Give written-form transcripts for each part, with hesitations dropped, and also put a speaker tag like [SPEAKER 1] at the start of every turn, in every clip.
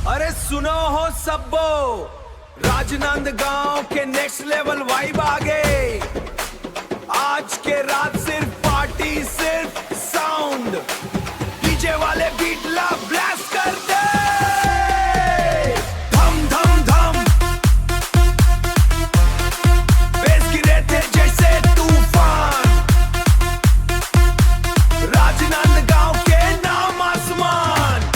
[SPEAKER 1] अरे सुनो हो सबो, राजनांदगांव के नेक्स्ट लेवल वाइब आ गए। आज के रात सिर्फ पार्टी, सिर्फ साउंड, डीजे वाले बीट ला ब्लास्ट कर दे। धम धम धम बेस गिरे थे जैसे तूफान। राजनांदगांव के नाम आसमान।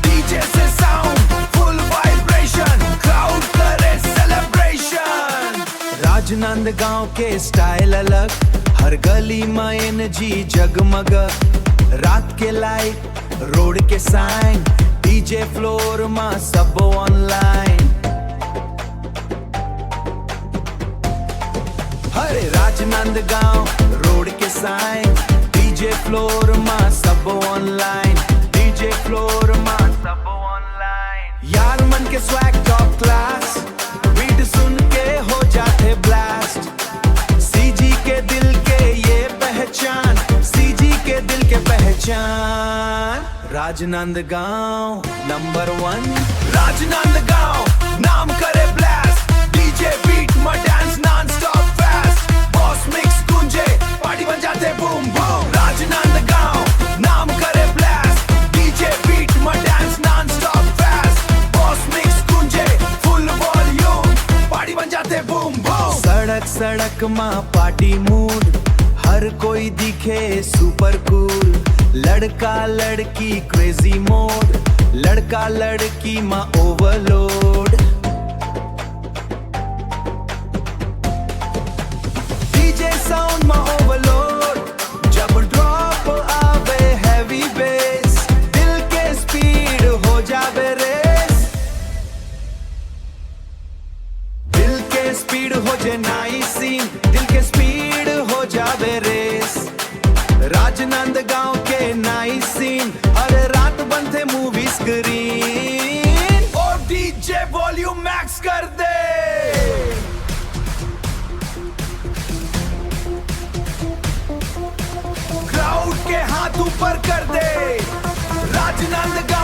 [SPEAKER 1] डीजे से साउंड फुल वाइब्रेशन, क्राउड करे सेलिब्रेशन। राजनांदगांव के स्टाइल अलग, हर गली में एनर्जी जगमग। रात के लाइट, रोड के साइन, डीजे फ्लोर में सब ऑनलाइन। हरे राजनांदगांव रोड के साइन, डीजे फ्लोर में सब ऑनलाइन, डीजे फ्लोर में सब ऑनलाइन। यार मन के स्वैग टॉप क्लास, बीट सुन के हो जाते ब्लास्ट। सीजी के दिल के ये पहचान, सीजी के दिल के पहचान। राजनांदगांव नंबर 1। राजनांदगांव नाम करे ब्लास्ट, डीजे बीट में dance non stop fast. Boss mix गूंजे, पार्टी बन जाते बूम बूम। राजनांदगांव नाम करे ब्लास्ट, डीजे बीट में dance non stop fast. Boss mix गूंजे, फुल वॉल्यूम, पार्टी बन जाते बूम बूम। सड़क सड़क में पार्टी मूड, हर कोई दिखे सुपर कूल। लड़का लड़की क्रेजी मोड, लड़का लड़की में ओवरलोड। डीजे साउंड में ओवरलोड, जब ड्रॉप आवे हैवी बेस, दिल के स्पीड हो जावे रेस। दिल के स्पीड हो जाए नाइस सीन, दिल के स्पीड हो जावे रेस। राजनांदगांव के नाइस सीन, हर रात बनते मूवी स्क्रीन। और डीजे वॉल्यूम मैक्स कर दे। क्राउड के हाथ ऊपर कर दे। राजनांदगांव